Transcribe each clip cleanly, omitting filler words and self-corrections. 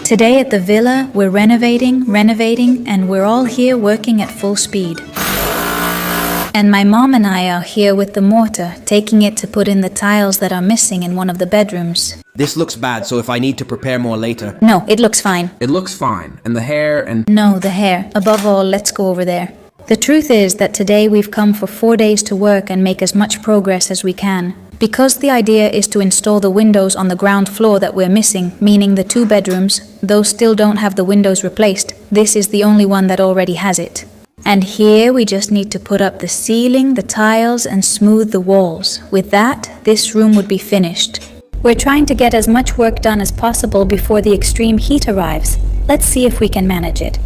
Today at the villa, we're renovating, and we're all here working at full speed. And my mom and I are here with the mortar, taking it to put in the tiles that are missing in one of the bedrooms. This looks bad, so if I need to prepare more later. No, it looks fine. It looks fine. And the hair and... No, the hair. Above all, let's go over there. The truth is that today we've come for 4 days to work and make as much progress as we can. Because the idea is to install the windows on the ground floor that we're missing, meaning the 2 bedrooms, those still don't have the windows replaced. This is the only one that already has it. And here we just need to put up the ceiling, the tiles, and smooth the walls. With that, this room would be finished. We're trying to get as much work done as possible before the extreme heat arrives. Let's see if we can manage it.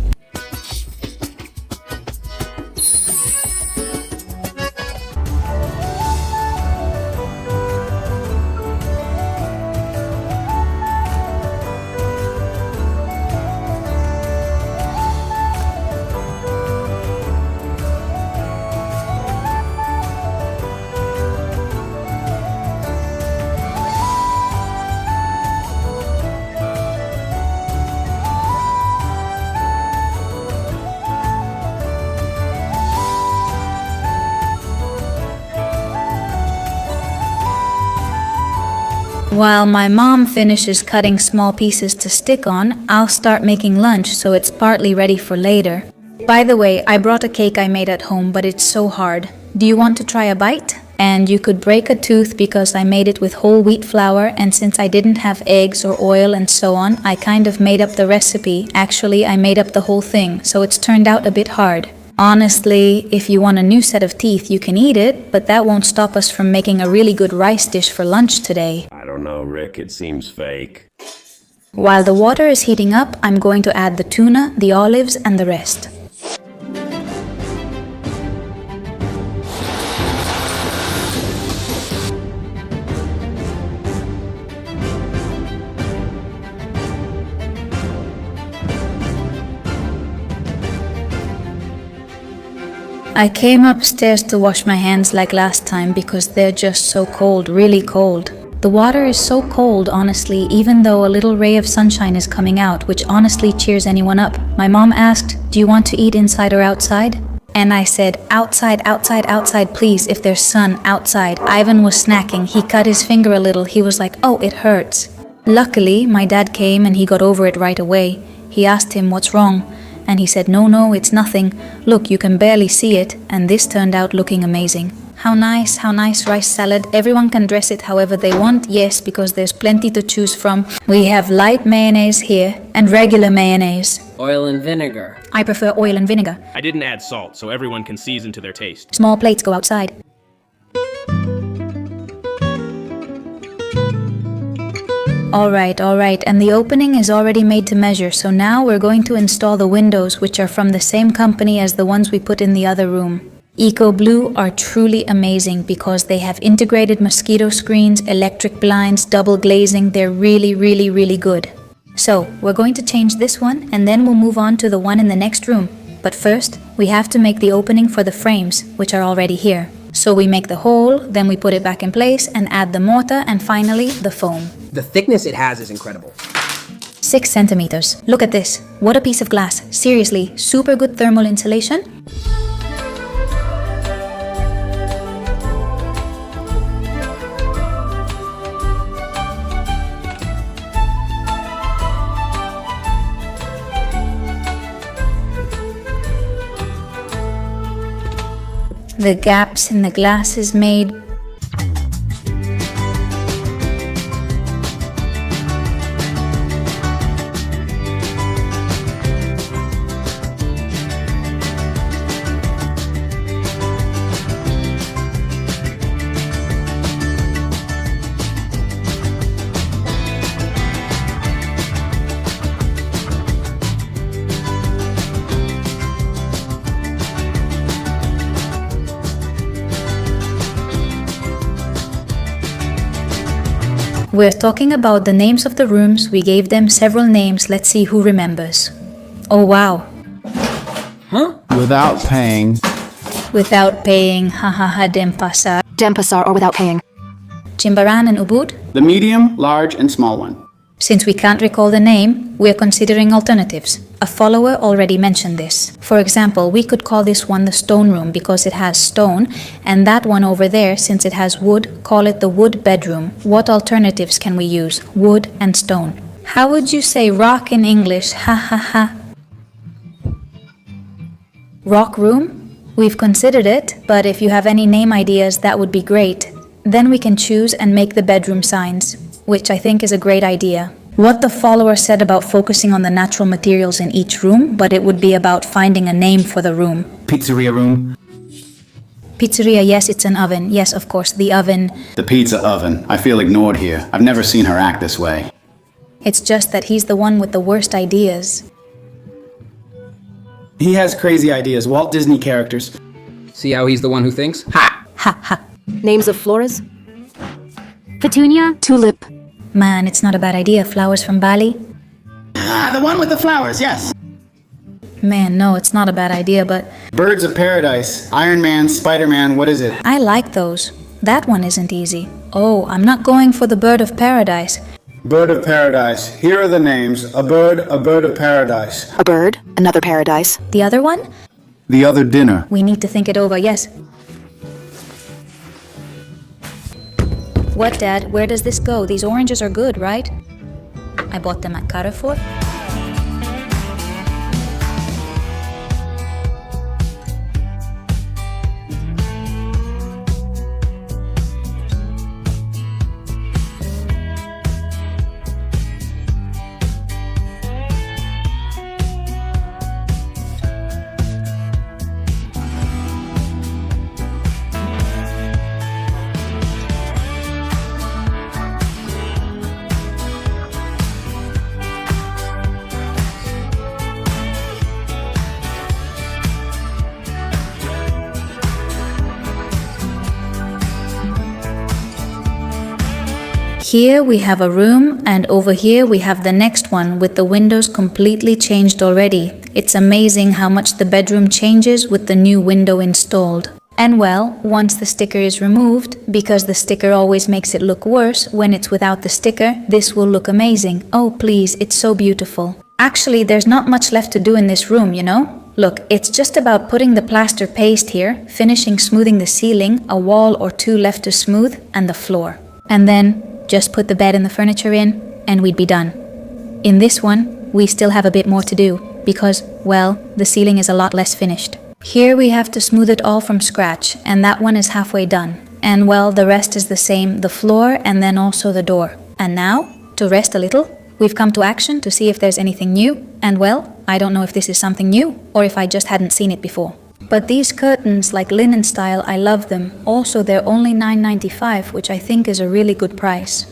While my mom finishes cutting small pieces to stick on, I'll start making lunch so it's partly ready for later. By the way, I brought a cake I made at home, but it's so hard. Do you want to try a bite? And you could break a tooth because I made it with whole wheat flour, and since I didn't have eggs or oil and so on, I kind of made up the recipe. Actually, I made up the whole thing, so it's turned out a bit hard. Honestly, if you want a new set of teeth, you can eat it, but that won't stop us from making a really good rice dish for lunch today. I don't know, Rick. It seems fake. While the water is heating up, I'm going to add the tuna, the olives, and the rest. I came upstairs to wash my hands like last time because they're just so cold, really cold. The water is so cold, honestly, even though a little ray of sunshine is coming out, which honestly cheers anyone up. My mom asked, "Do you want to eat inside or outside?" And I said, outside, outside, outside, please, if there's sun, outside. Ivan was snacking. He cut his finger a little. He was like, "Oh, it hurts." Luckily, my dad came and he got over it right away. He asked him, "What's wrong?" And he said, no, it's nothing. Look, you can barely see it." And this turned out looking amazing. How nice rice salad. Everyone can dress it however they want. Yes, because there's plenty to choose from. We have light mayonnaise here and regular mayonnaise. Oil and vinegar. I prefer oil and vinegar. I didn't add salt, so everyone can season to their taste. Small plates go outside. Alright, and the opening is already made to measure, so now we're going to install the windows, which are from the same company as the ones we put in the other room. Eco Blue are truly amazing because they have integrated mosquito screens, electric blinds, double glazing. They're really good. So, we're going to change this one, and then we'll move on to the one in the next room. But first, we have to make the opening for the frames, which are already here. So we make the hole, then we put it back in place and add the mortar, and finally, the foam. The thickness it has is incredible. 6 centimeters. Look at this. What a piece of glass. Seriously, super good thermal insulation. The gaps in the glass is made. We're talking about the names of the rooms. We gave them several names. Let's see who remembers. Oh wow. Huh? Without paying. Without paying, hahaha, Denpasar. Denpasar or without paying. Chimbaran and Ubud. The medium, large, and small one. Since we can't recall the name, we're considering alternatives. A follower already mentioned this. For example, we could call this one the stone room because it has stone, and that one over there, since it has wood, call it the wood bedroom. What alternatives can we use? Wood and stone. How would you say rock in English? Ha ha ha. Rock room? We've considered it, but if you have any name ideas, that would be great. Then we can choose and make the bedroom signs, which I think is a great idea. What the follower said about focusing on the natural materials in each room, but it would be about finding a name for the room. Pizzeria room. Pizzeria, yes, it's an oven. Yes, of course, the oven. The pizza oven. I feel ignored here. I've never seen her act this way. It's just that he's the one with the worst ideas. He has crazy ideas. Walt Disney characters. See how he's the one who thinks? Ha! Ha ha. Names of flores? Petunia, tulip. Man, it's not a bad idea. Flowers from Bali? Ah, the one with the flowers, yes. Man, no, it's not a bad idea, but Birds of Paradise. Iron Man, Spider-Man, what is it? I like those. That one isn't easy. Oh, I'm not going for the bird of paradise. Bird of Paradise. Here are the names. A bird of paradise. A bird, another paradise. The other one? The other dinner. We need to think it over, yes. What, Dad? Where does this go? These oranges are good, right? I bought them at Carrefour. Here we have a room, and over here we have the next one with the windows completely changed already. It's amazing how much the bedroom changes with the new window installed. And well, once the sticker is removed, because the sticker always makes it look worse when it's without the sticker, this will look amazing. Oh please, it's so beautiful. Actually, there's not much left to do in this room, you know? Look, it's just about putting the plaster paste here, finishing smoothing the ceiling, a wall or two left to smooth, and the floor. And then just put the bed and the furniture in, and we'd be done. In this one, we still have a bit more to do, because, well, the ceiling is a lot less finished. Here we have to smooth it all from scratch, and that one is halfway done. And well, the rest is the same, the floor and then also the door. And now, to rest a little, we've come to action to see if there's anything new, and well, I don't know if this is something new, or if I just hadn't seen it before. But these curtains, like linen style, I love them. Also, they're only $9.95, which I think is a really good price.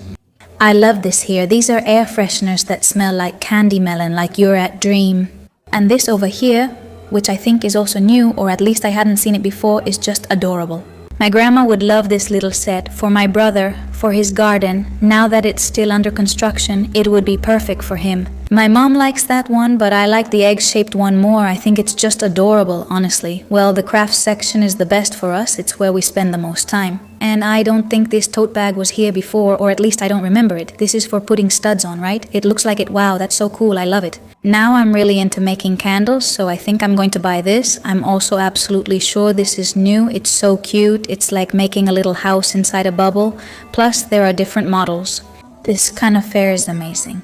I love this here. These are air fresheners that smell like candy melon, like you're at Dream. And this over here, which I think is also new, or at least I hadn't seen it before, is just adorable. My grandma would love this little set for my brother, for his garden. Now that it's still under construction, it would be perfect for him. My mom likes that one, but I like the egg-shaped one more. I think it's just adorable, honestly. Well, the crafts section is the best for us. It's where we spend the most time. And I don't think this tote bag was here before, or at least I don't remember it. This is for putting studs on, right? It looks like it. Wow, that's so cool. I love it. Now I'm really into making candles, so I think I'm going to buy this. I'm also absolutely sure this is new. It's so cute. It's like making a little house inside a bubble. Plus, there are different models. This kind of fair is amazing.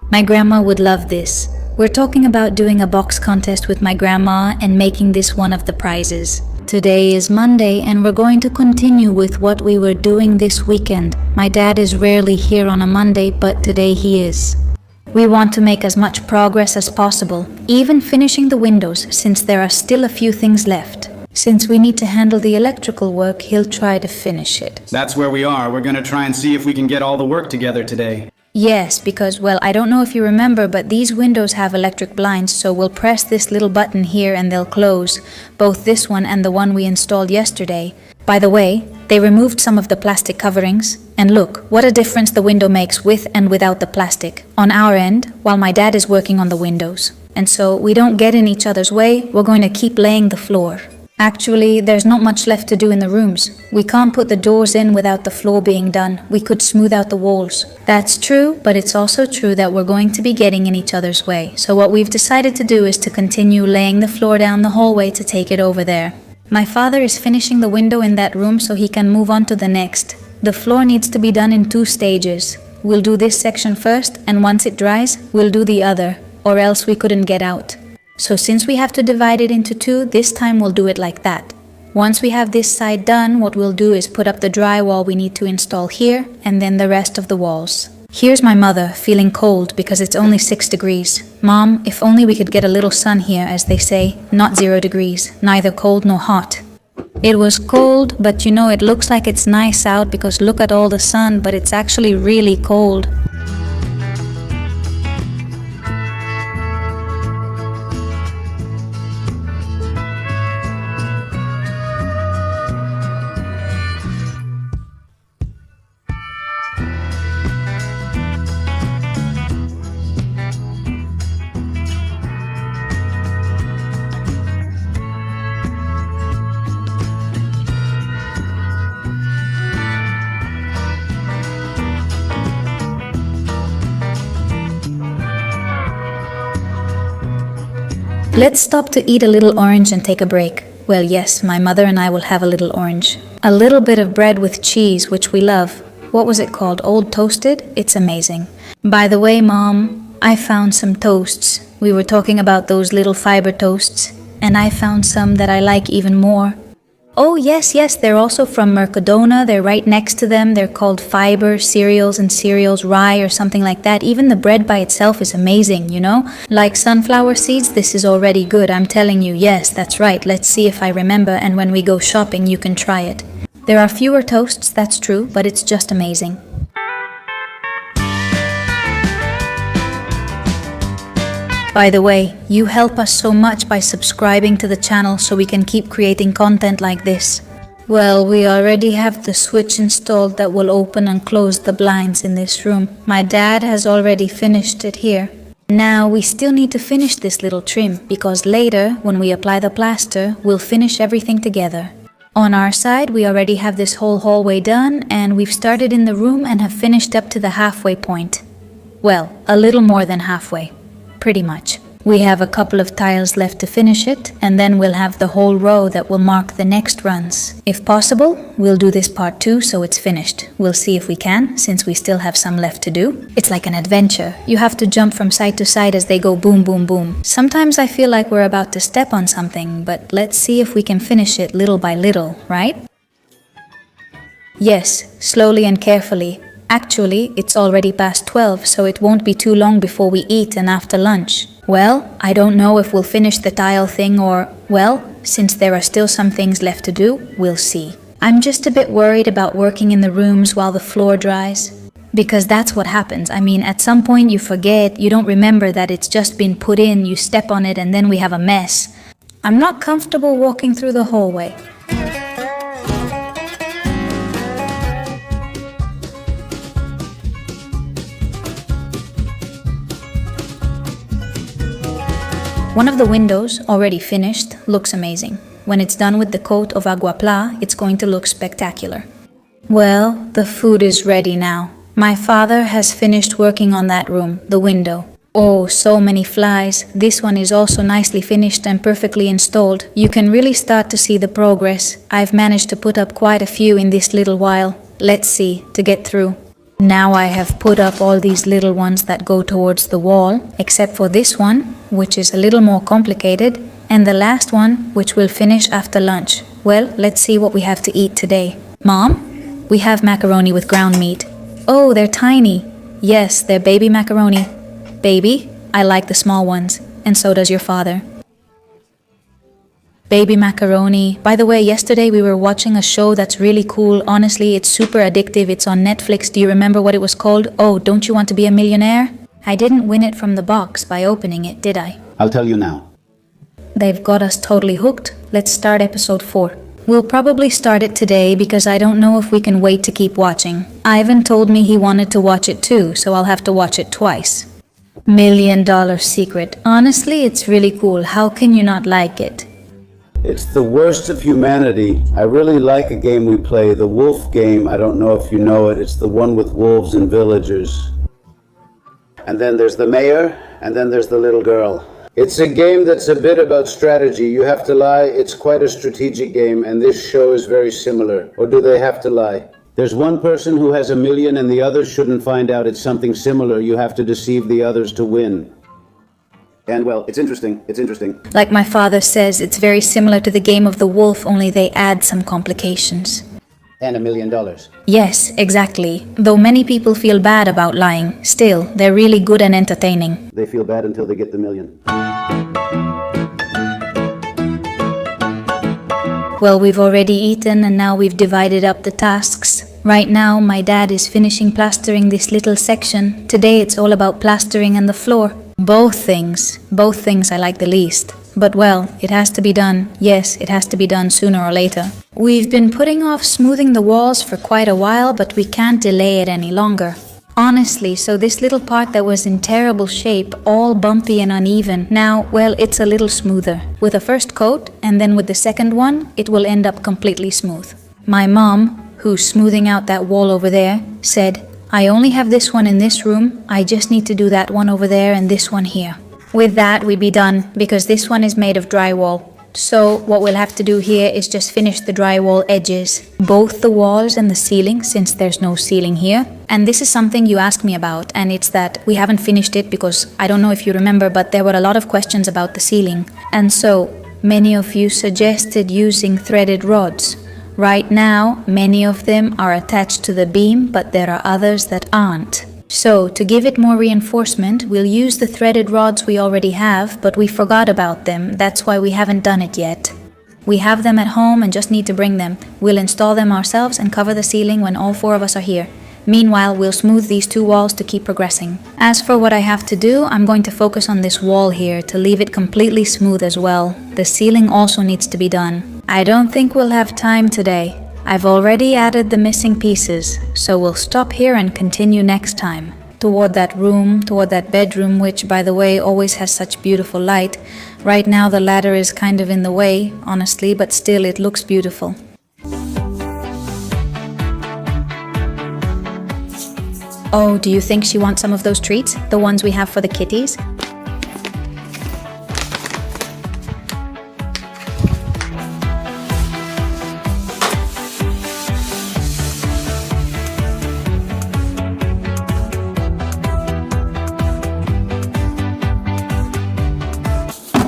My grandma would love this. We're talking about doing a box contest with my grandma and making this one of the prizes. Today is Monday and we're going to continue with what we were doing this weekend. My dad is rarely here on a Monday, but today he is. We want to make as much progress as possible, even finishing the windows since there are still a few things left. Since we need to handle the electrical work, he'll try to finish it. That's where we are. We're gonna try and see if we can get all the work together today. Yes, because, well, I don't know if you remember, but these windows have electric blinds, so we'll press this little button here and they'll close. Both this one and the one we installed yesterday. By the way, they removed some of the plastic coverings. And look, what a difference the window makes with and without the plastic. On our end, while my dad is working on the windows. And so we don't get in each other's way, we're going to keep laying the floor. Actually, there's not much left to do in the rooms. We can't put the doors in without the floor being done. We could smooth out the walls. That's true, but it's also true that we're going to be getting in each other's way. So what we've decided to do is to continue laying the floor down the hallway to take it over there. My father is finishing the window in that room so he can move on to the next. The floor needs to be done in 2 stages. We'll do this section first, and once it dries, we'll do the other, or else we couldn't get out. So since we have to divide it into 2, this time we'll do it like that. Once we have this side done, what we'll do is put up the drywall we need to install here, and then the rest of the walls. Here's my mother, feeling cold because it's only 6 degrees. Mom, if only we could get a little sun here, as they say, not 0 degrees, neither cold nor hot. It was cold, but you know it looks like it's nice out because look at all the sun, but it's actually really cold. Let's stop to eat a little orange and take a break. Well, yes, my mother and I will have a little orange. A little bit of bread with cheese, which we love. What was it called? Old Toasted? It's amazing. By the way, Mom, I found some toasts. We were talking about those little fiber toasts, and I found some that I like even more. Oh, yes, they're also from Mercadona. They're right next to them. They're called Fiber Cereals and Cereals Rye or something like that. Even the bread by itself is amazing, you know? Like sunflower seeds, this is already good. I'm telling you, yes, that's right. Let's see if I remember, and when we go shopping, you can try it. There are fewer toasts, that's true, but it's just amazing. By the way, you help us so much by subscribing to the channel so we can keep creating content like this. Well, we already have the switch installed that will open and close the blinds in this room. My dad has already finished it here. Now we still need to finish this little trim because later, when we apply the plaster, we'll finish everything together. On our side, we already have this whole hallway done, and we've started in the room and have finished up to the halfway point. Well, a little more than halfway. Pretty much. We have a couple of tiles left to finish it, and then we'll have the whole row that will mark the next runs. If possible, we'll do this part too so it's finished. We'll see if we can, since we still have some left to do. It's like an adventure. You have to jump from side to side as they go boom, boom, boom. Sometimes I feel like we're about to step on something, but let's see if we can finish it little by little, right? Yes, slowly and carefully. Actually, it's already past 12, so it won't be too long before we eat and after lunch. Well, I don't know if we'll finish the tile thing or, well, since there are still some things left to do, we'll see. I'm just a bit worried about working in the rooms while the floor dries. Because that's what happens. I mean, at some point you forget, you don't remember that it's just been put in, you step on it and then we have a mess. I'm not comfortable walking through the hallway. One of the windows, already finished, looks amazing. When it's done with the coat of agua pla, it's going to look spectacular. Well, the food is ready now. My father has finished working on that room, the window. Oh, so many flies. This one is also nicely finished and perfectly installed. You can really start to see the progress. I've managed to put up quite a few in this little while. Let's see, to get through. Now I have put up all these little ones that go towards the wall, except for this one, which is a little more complicated, and the last one, which we'll finish after lunch. Well, let's see what we have to eat today. Mom, we have macaroni with ground meat. Oh, they're tiny. Yes, they're baby macaroni. Baby, I like the small ones, and so does your father. Baby macaroni. By the way, yesterday we were watching a show that's really cool. Honestly, it's super addictive. It's on Netflix. Do you remember what it was called? Oh, Don't You Want to Be a Millionaire? I didn't win it from the box by opening it, did I? I'll tell you now. They've got us totally hooked. Let's start episode 4. We'll probably start it today because I don't know if we can wait to keep watching. Ivan told me he wanted to watch it too, so I'll have to watch it twice. $1 Million Secret. Honestly, it's really cool. How can you not like it? It's the worst of humanity. I really like a game we play, the wolf game. I don't know if you know it. It's the one with wolves and villagers. And then there's the mayor, and then there's the little girl. It's a game that's a bit about strategy. You have to lie. It's quite a strategic game, and this show is very similar. Or do they have to lie? There's one person who has 1 million and the others shouldn't find out it's something similar. You have to deceive the others to win. And well, it's interesting. Like my father says, it's very similar to the game of the wolf, only they add some complications. And $1 million. Yes, exactly. Though many people feel bad about lying, still, they're really good and entertaining. They feel bad until they get the million. Well, we've already eaten and now we've divided up the tasks. Right now, my dad is finishing plastering this little section. Today it's all about plastering and the floor. Both things I like the least. But well, it has to be done. Yes, it has to be done sooner or later. We've been putting off smoothing the walls for quite a while, but we can't delay it any longer. Honestly, so this little part that was in terrible shape, all bumpy and uneven, now, well, it's a little smoother. With a first coat, and then with the second one, it will end up completely smooth. My mom, who's smoothing out that wall over there, said, I only have this one in this room, I just need to do that one over there and this one here. With that, we'd be done, because this one is made of drywall. So what we'll have to do here is just finish the drywall edges, both the walls and the ceiling, since there's no ceiling here. And this is something you asked me about, and it's that we haven't finished it because I don't know if you remember, but there were a lot of questions about the ceiling. And so many of you suggested using threaded rods. Right now, many of them are attached to the beam, but there are others that aren't. So, to give it more reinforcement, we'll use the threaded rods we already have, but we forgot about them. That's why we haven't done it yet. We have them at home and just need to bring them. We'll install them ourselves and cover the ceiling when all 4 of us are here. Meanwhile, we'll smooth these 2 walls to keep progressing. As for what I have to do, I'm going to focus on this wall here to leave it completely smooth as well. The ceiling also needs to be done. I don't think we'll have time today. I've already added the missing pieces, so we'll stop here and continue next time. Toward that room, toward that bedroom, which, by the way, always has such beautiful light. Right now the ladder is kind of in the way, honestly, but still it looks beautiful. Oh, do you think she wants some of those treats? The ones we have for the kitties?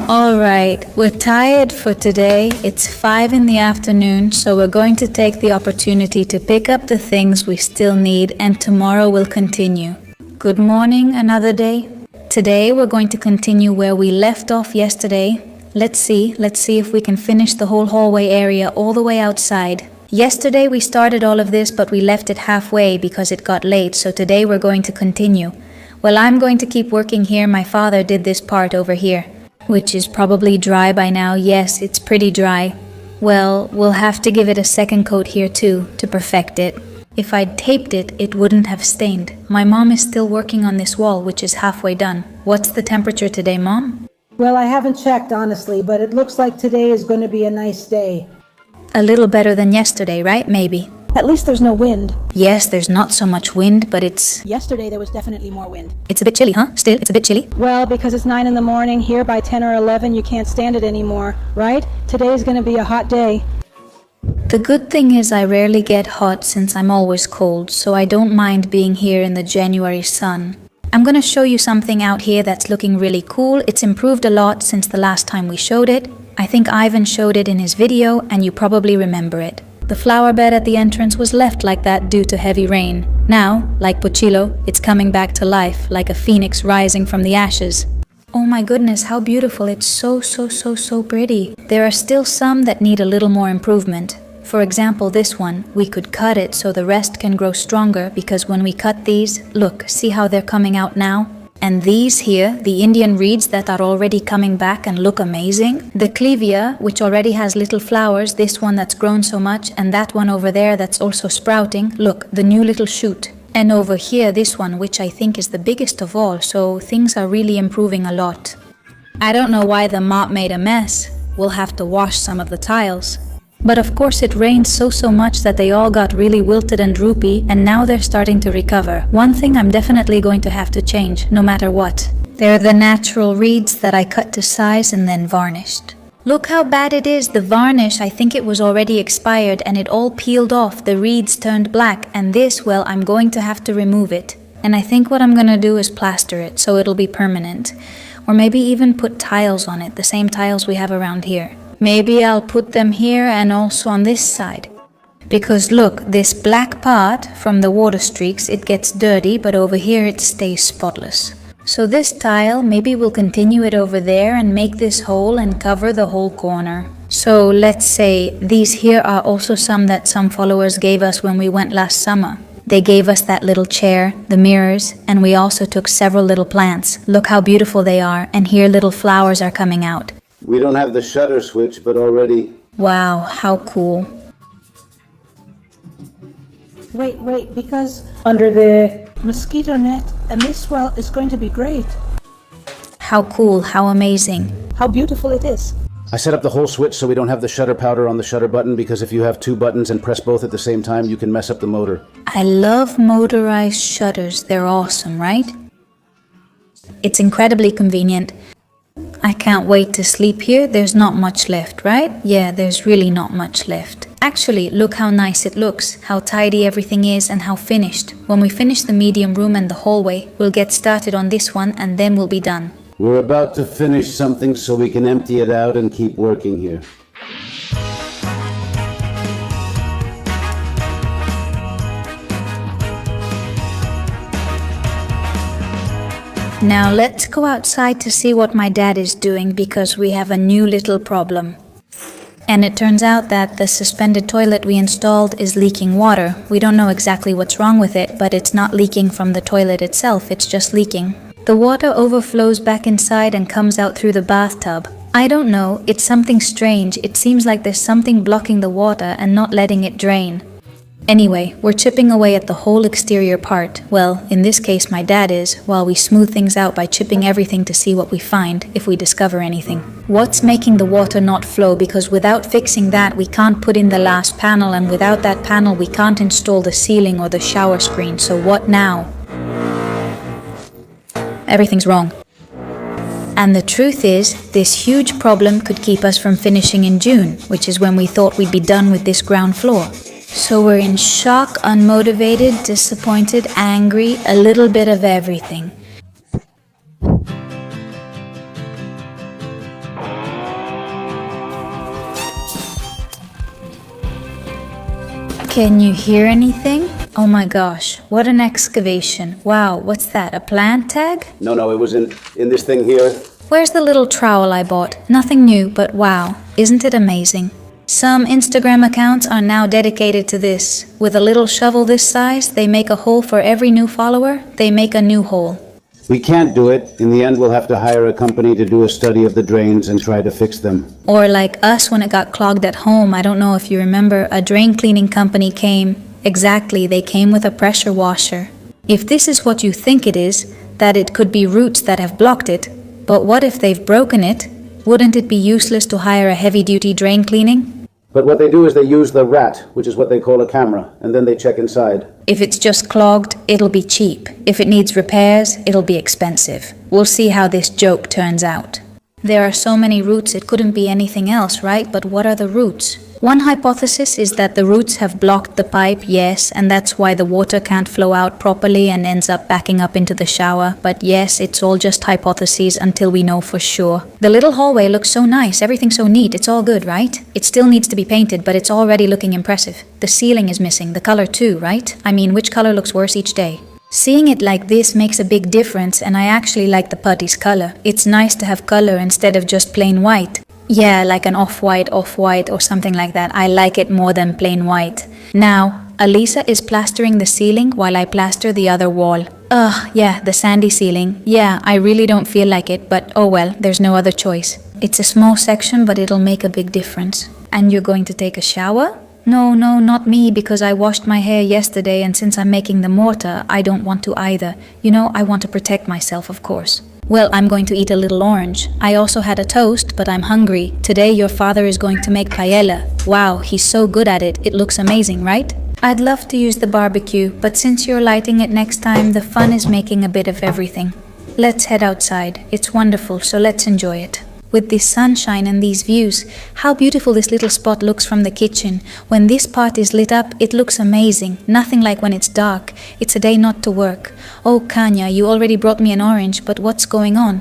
Alright, we're tired for today. It's 5 in the afternoon, so we're going to take the opportunity to pick up the things we still need, and tomorrow we'll continue. Good morning, another day. Today we're going to continue where we left off yesterday. Let's see if we can finish the whole hallway area all the way outside. Yesterday we started all of this, but we left it halfway because it got late, so today we're going to continue. Well, I'm going to keep working here. My father did this part over here, which is probably dry by now. Yes, it's pretty dry. Well, we'll have to give it a second coat here too, to perfect it. If I'd taped it, it wouldn't have stained. My mom is still working on this wall, which is halfway done. What's the temperature today, Mom? Well, I haven't checked, honestly, but it looks like today is going to be a nice day. A little better than yesterday, right? Maybe. At least there's no wind. Yes, there's not so much wind, but it's... Yesterday there was definitely more wind. It's a bit chilly, huh? Still, it's a bit chilly? Well, because it's 9 in the morning, here by 10 or 11 you can't stand it anymore, right? Today's going to be a hot day. The good thing is I rarely get hot since I'm always cold, so I don't mind being here in the January sun. I'm gonna show you something out here that's looking really cool. It's improved a lot since the last time we showed it. I think Ivan showed it in his video, and you probably remember it. The flower bed at the entrance was left like that due to heavy rain. Now, like Pochilo, it's coming back to life, like a phoenix rising from the ashes. Oh my goodness, how beautiful. It's so pretty. There are still some that need a little more improvement. For example, this one, we could cut it so the rest can grow stronger, because when we cut these, look, see how they're coming out now? And these here, the Indian reeds that are already coming back and look amazing. The Clevia, which already has little flowers, this one that's grown so much, and that one over there that's also sprouting. Look, the new little shoot. And over here, this one, which I think is the biggest of all, so things are really improving a lot. I don't know why the mop made a mess. we'll have to wash some of the tiles. But of course it rained so much that they all got really wilted and droopy, and now they're starting to recover. One thing I'm definitely going to have to change, no matter what. They're the natural reeds that I cut to size and then varnished. Look how bad it is, the varnish, I think it was already expired and it all peeled off, the reeds turned black, and this, well, I'm going to have to remove it. And I think what I'm gonna do is plaster it, so it'll be permanent. Or maybe even put tiles on it, the same tiles we have around here. Maybe I'll put them here and also on this side. Because look, this black part from the water streaks, it gets dirty, but over here it stays spotless. So this tile, maybe we'll continue it over there and make this hole and cover the whole corner. So let's say these here are also some that some followers gave us when we went last summer. They gave us that little chair, the mirrors, and we also took several little plants. Look how beautiful they are, and here little flowers are coming out. We don't have the shutter switch, but already... Wow, how cool. Wait, because under the mosquito net, and this well is going to be great. How cool, how amazing. How beautiful it is. I set up the whole switch so we don't have the shutter powder on the shutter button, because if you have two buttons and press both at the same time, you can mess up the motor. I love motorized shutters, they're awesome, right? It's incredibly convenient. I can't wait to sleep here. There's not much left, right? Yeah, there's really not much left. Actually, look how nice it looks, how tidy everything is and how finished. When we finish the medium room and the hallway, we'll get started on this one and then we'll be done. We're about to finish something so we can empty it out and keep working here. Now let's go outside to see what my dad is doing, because we have a new little problem. And it turns out that the suspended toilet we installed is leaking water. We don't know exactly what's wrong with it, but it's not leaking from the toilet itself, it's just leaking. The water overflows back inside and comes out through the bathtub. I don't know, it's something strange. It seems like there's something blocking the water and not letting it drain. Anyway, we're chipping away at the whole exterior part. Well, in this case my dad is, while we smooth things out by chipping everything to see what we find, if we discover anything. What's making the water not flow? Because without fixing that, we can't put in the last panel, and without that panel we can't install the ceiling or the shower screen. So what now? Everything's wrong. And the truth is, this huge problem could keep us from finishing in June, which is when we thought we'd be done with this ground floor. So we're in shock, unmotivated, disappointed, angry, a little bit of everything. Can you hear anything? Oh my gosh, what an excavation. Wow, what's that, a plant tag? No, it was in this thing here. Where's the little trowel I bought? Nothing new, but wow, isn't it amazing? Some Instagram accounts are now dedicated to this. With a little shovel this size, they make a hole for every new follower. They make a new hole. We can't do it. In the end, we'll have to hire a company to do a study of the drains and try to fix them. Or like us when it got clogged at home. I don't know if you remember, a drain cleaning company came. Exactly, they came with a pressure washer. If this is what you think it is, that it could be roots that have blocked it, but what if they've broken it? Wouldn't it be useless to hire a heavy-duty drain cleaning? But what they do is they use the rat, which is what they call a camera, and then they check inside. If it's just clogged, it'll be cheap. If it needs repairs, it'll be expensive. We'll see how this joke turns out. There are so many roots, it couldn't be anything else, right? But what are the roots? One hypothesis is that the roots have blocked the pipe, yes, and that's why the water can't flow out properly and ends up backing up into the shower. But yes, it's all just hypotheses until we know for sure. The little hallway looks so nice, everything's so neat, it's all good, right? It still needs to be painted, but it's already looking impressive. The ceiling is missing, the color too, right? I mean, which color looks worse each day? Seeing it like this makes a big difference, and I actually like the putty's color. It's nice to have color instead of just plain white. Yeah, like an off-white or something like that. I like it more than plain white. Now, Alisa is plastering the ceiling while I plaster the other wall. Ugh, yeah, the sandy ceiling. Yeah, I really don't feel like it, but oh well, there's no other choice. It's a small section, but it'll make a big difference. And you're going to take a shower? No, not me, because I washed my hair yesterday, and since I'm making the mortar, I don't want to either. You know, I want to protect myself, of course. Well, I'm going to eat a little orange. I also had a toast, but I'm hungry. Today your father is going to make paella. Wow, he's so good at it. It looks amazing, right? I'd love to use the barbecue, but since you're lighting it next time, the fun is making a bit of everything. Let's head outside. It's wonderful, so let's enjoy it. With this sunshine and these views, how beautiful this little spot looks from the kitchen. When this part is lit up, it looks amazing. Nothing like when it's dark. It's a day not to work. Oh, Kanya, you already brought me an orange, but what's going on?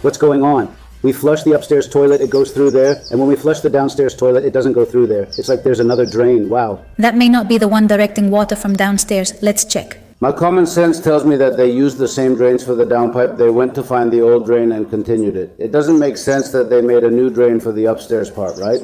What's going on? We flush the upstairs toilet, it goes through there, and when we flush the downstairs toilet, it doesn't go through there. It's like there's another drain. Wow. That may not be the one directing water from downstairs. Let's check. My common sense tells me that they used the same drains for the downpipe. They went to find the old drain and continued it. It doesn't make sense that they made a new drain for the upstairs part, right?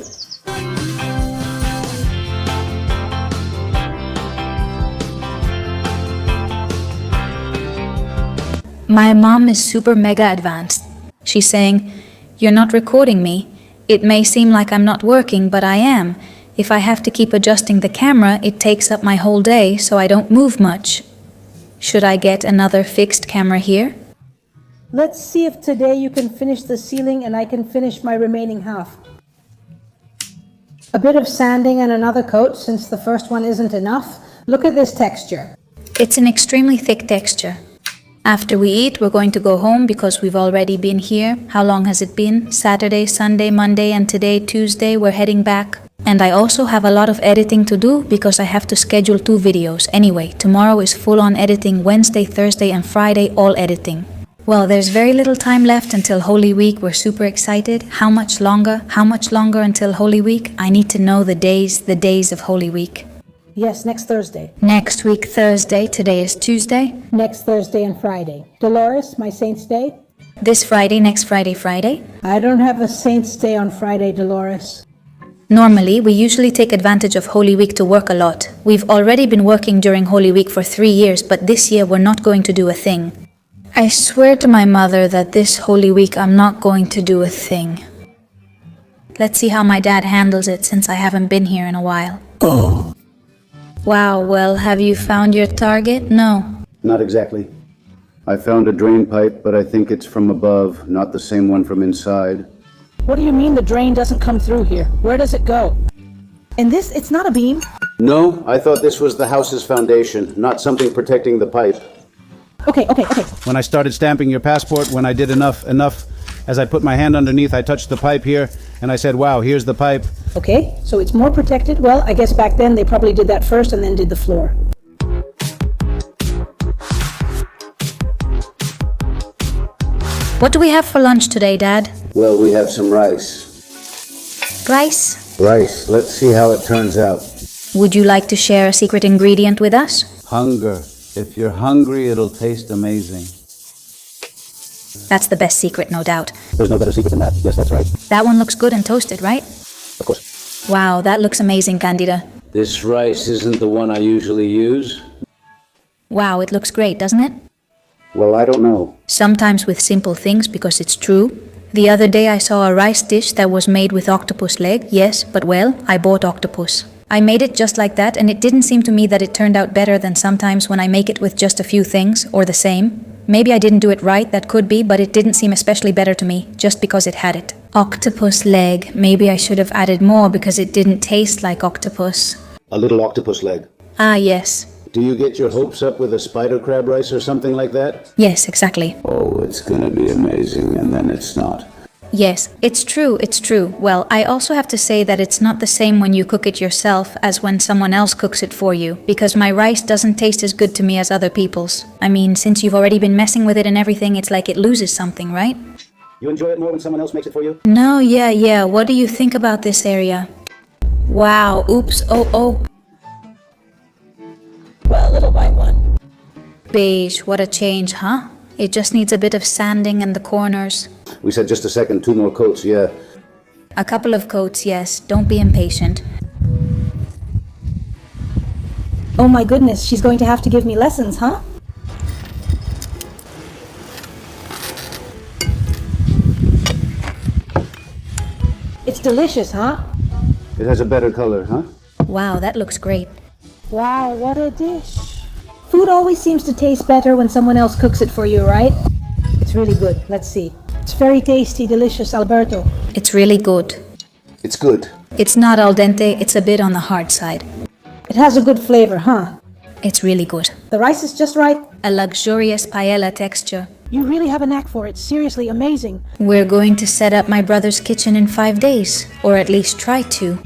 My mom is super mega advanced. She's saying, "You're not recording me. It may seem like I'm not working, but I am. If I have to keep adjusting the camera, it takes up my whole day, so I don't move much. Should I get another fixed camera here?" Let's see if today you can finish the ceiling and I can finish my remaining half. A bit of sanding and another coat since the first one isn't enough. Look at this texture. It's an extremely thick texture. After we eat, we're going to go home because we've already been here. How long has it been? Saturday, Sunday, Monday, and today, Tuesday, we're heading back. And I also have a lot of editing to do because I have to schedule 2 videos. Anyway, tomorrow is full-on editing, Wednesday, Thursday, and Friday, all editing. Well, there's very little time left until Holy Week. We're super excited. How much longer? How much longer until Holy Week? I need to know the days of Holy Week. Yes, next Thursday. Next week, Thursday. Today is Tuesday. Next Thursday and Friday. Dolores, my Saint's Day? This Friday, next Friday, Friday. I don't have a Saint's Day on Friday, Dolores. Normally, we usually take advantage of Holy Week to work a lot. We've already been working during Holy Week for 3 years, but this year we're not going to do a thing. I swear to my mother that this Holy Week I'm not going to do a thing. Let's see how my dad handles it since I haven't been here in a while. Oh. Wow, well, have you found your target? No. Not exactly. I found a drain pipe, but I think it's from above, not the same one from inside. What do you mean the drain doesn't come through here? Where does it go? And this, it's not a beam? No, I thought this was the house's foundation, not something protecting the pipe. Okay. When I started stamping your passport, when I did enough, as I put my hand underneath, I touched the pipe here, and I said, wow, here's the pipe. Okay, so it's more protected. Well, I guess back then they probably did that first and then did the floor. What do we have for lunch today, Dad? Well, we have some rice. Rice? Rice. Let's see how it turns out. Would you like to share a secret ingredient with us? Hunger. If you're hungry, it'll taste amazing. That's the best secret, no doubt. There's no better secret than that. Yes, that's right. That one looks good and toasted, right? Of course. Wow, that looks amazing, Candida. This rice isn't the one I usually use. Wow, it looks great, doesn't it? Well, I don't know. Sometimes with simple things, because it's true. The other day I saw a rice dish that was made with octopus leg. Yes, but well, I bought octopus. I made it just like that, and it didn't seem to me that it turned out better than sometimes when I make it with just a few things, or the same. Maybe I didn't do it right, that could be, but it didn't seem especially better to me, just because it had it. Octopus leg. Maybe I should have added more because it didn't taste like octopus. A little octopus leg. Ah, yes. Do you get your hopes up with a spider crab rice or something like that? Yes, exactly. Oh, it's gonna be amazing, and then it's not. Yes, it's true. Well, I also have to say that it's not the same when you cook it yourself as when someone else cooks it for you, because my rice doesn't taste as good to me as other people's. I mean, since you've already been messing with it and everything, it's like it loses something, right? You enjoy it more when someone else makes it for you? No, yeah. What do you think about this area? Wow, oops, oh. Well, little white one. Beige, what a change, huh? It just needs a bit of sanding in the corners. We said just a second, 2 more coats, yeah. A couple of coats, yes. Don't be impatient. Oh my goodness, she's going to have to give me lessons, huh? It's delicious, huh? It has a better color, huh? Wow, that looks great. Wow, what a dish. Food always seems to taste better when someone else cooks it for you, right? It's really good. Let's see. It's very tasty, delicious, Alberto. It's really good. It's good. It's not al dente, it's a bit on the hard side. It has a good flavor, huh? It's really good. The rice is just right. A luxurious paella texture. You really have a knack for it. Seriously amazing. We're going to set up my brother's kitchen in 5 days, or at least try to.